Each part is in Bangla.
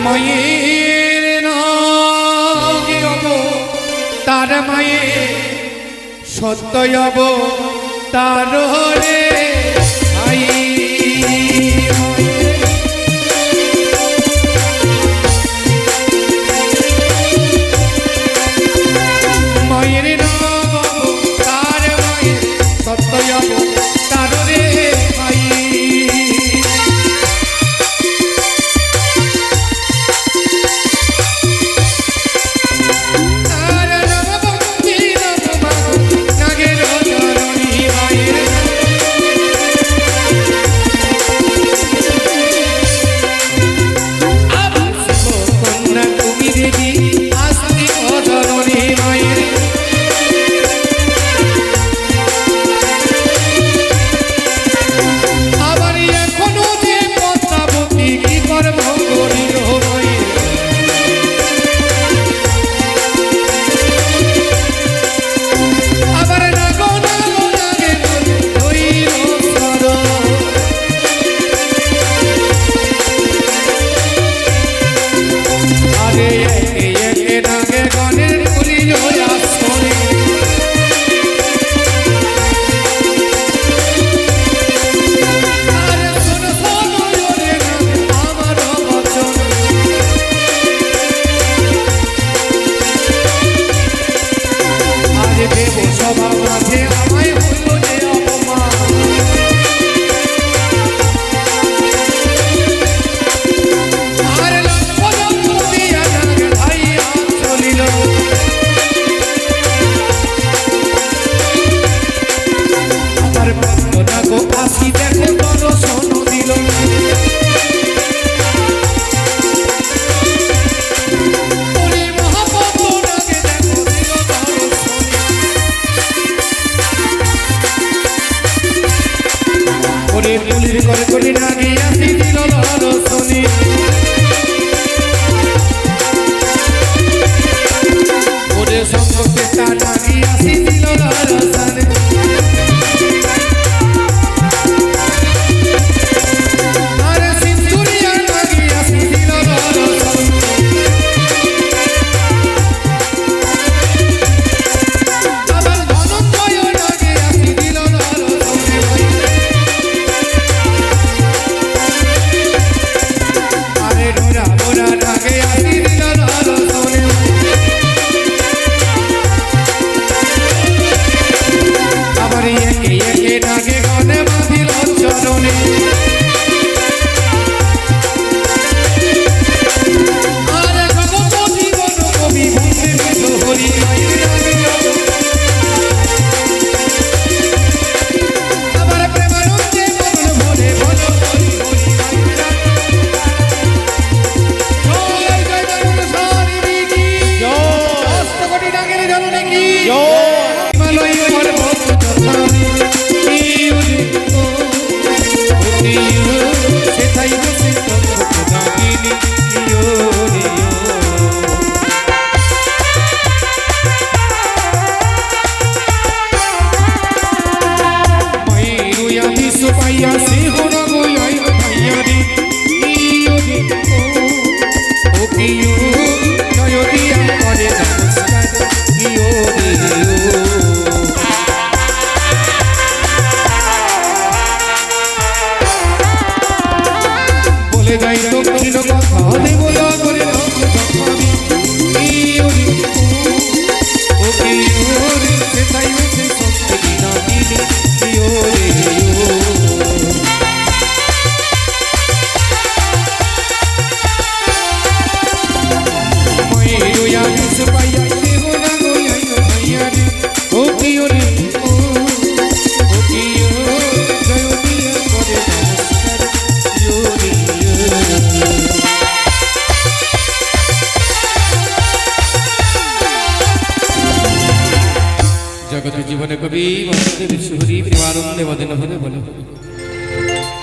মায়ের নাম তার মায়ে সত্যয়ব তার রে ভাই মায়ের নাম তার মায়ে সত্যয়ব তার রে ভাই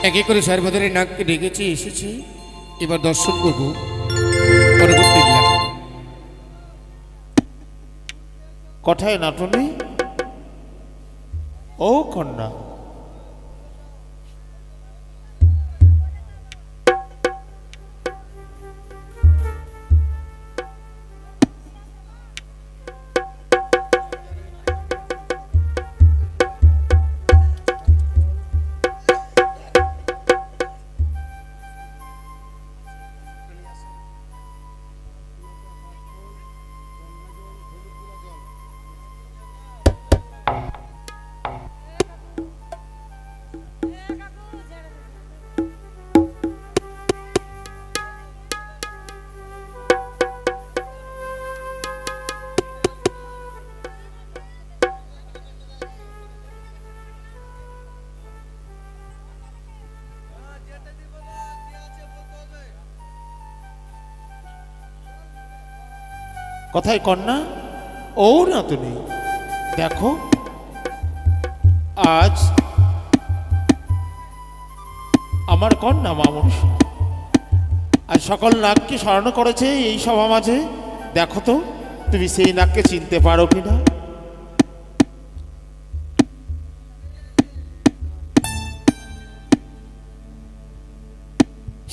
এক এক করে সর্বদারে নাককে ডেকেছি এসেছি এবার দর্শন করব পরবর্তী কথায় নাটনে ও কন্যা কথায় কন্যা ও নাতনি দেখো আজ আমার কন্যা মা মনসা আজ সকল নাগকে স্মরণ করেছে এই সভা মাঝে। দেখো তো তুমি সেই নাগকে চিনতে পারো কিনা।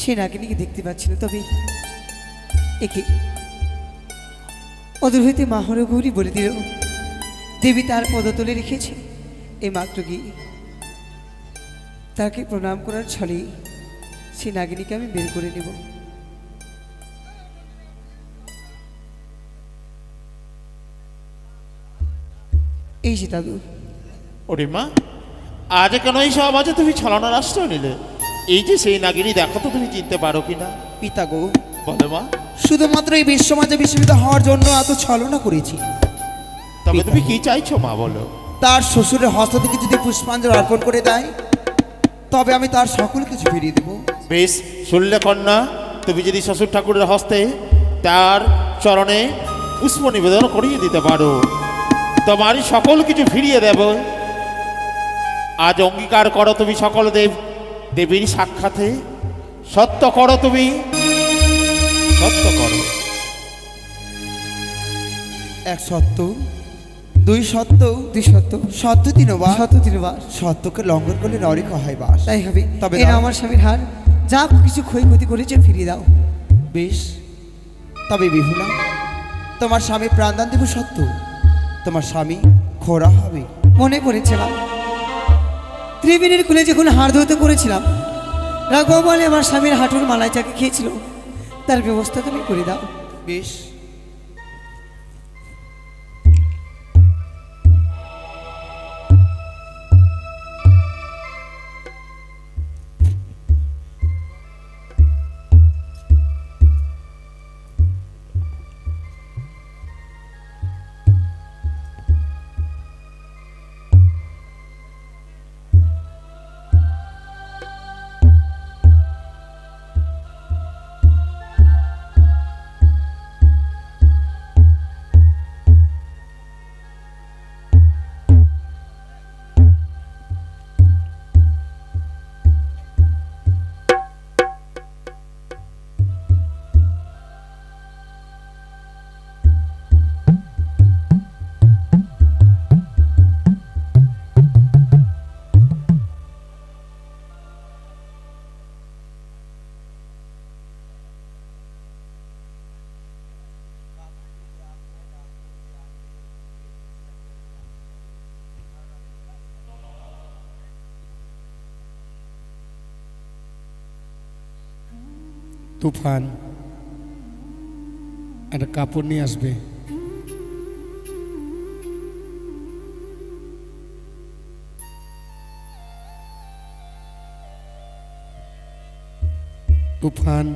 সে নাগিনীকে দেখতে পাচ্ছি না, তবে একে অদূর হইতে মাহর গৌরী বলে দিল দেবী তার পদতলে রেখেছে। এই মাত্র গিয়ে তাকে প্রণাম করার ছলে সে নাগিনীকে আমি বের করে নেব। এই যে দাদু। ওরে মা আজ কেন এই সব মাঝে তুমি ছলনার আশ্রয় নিলে? এই যে সেই নাগিনী দেখো তো তুমি চিনতে পারো কিনা। পিতা গো, বলে মা শুধুমাত্র এই বিশ্বমাজে বিস্মিত হওয়ার জন্য এত ছলনা করেছি। তবে তুমি কি চাইছো মা বলো। তার শ্বশুরের হস্ত থেকে যদি পুষ্পাঞ্জলি অর্পণ করে দেয় তবে আমি তার সকল কিছু ফিরিয়ে দেব। বেশ শুনলে কন্যা, তুমি যদি শ্বশুর ঠাকুরের হস্তে তার চরণে পুষ্প নিবেদন করিয়ে দিতে পারো তোমারই সকল কিছু ফিরিয়ে দেব। আজ অঙ্গীকার করো তুমি সকল দেবীর সাক্ষাতে, সত্য করো তুমি, সত্য করো। এক সত্য, দুই সত্য, দুই সত্য, সত্য তিনবার, সত্য তিনবার। সত্যকে লঙ্ঘন করলে নরক হয় বাস। তাই হবে। তবে এরা দাও। আমার স্বামীর হার যা কিছু ক্ষয়ক্ষতি করেছে ফিরিয়ে দাও। বেশ, তবে বিহুলা তোমার স্বামী প্রাণদান দেব সত্য, তোমার স্বামী খোরা হবে। মনে পড়েছে মা, ত্রিবেণীর কুলে যখন হাড় ধুতে করেছিলাম রাঘব বলে আমার স্বামীর হাঁটুর মালায় যাকে খেয়েছিল তার ব্যবস্থা তুমি করে দাও। বেশ, তুফান একটা কাপড় নিয়ে আসবে। তুফান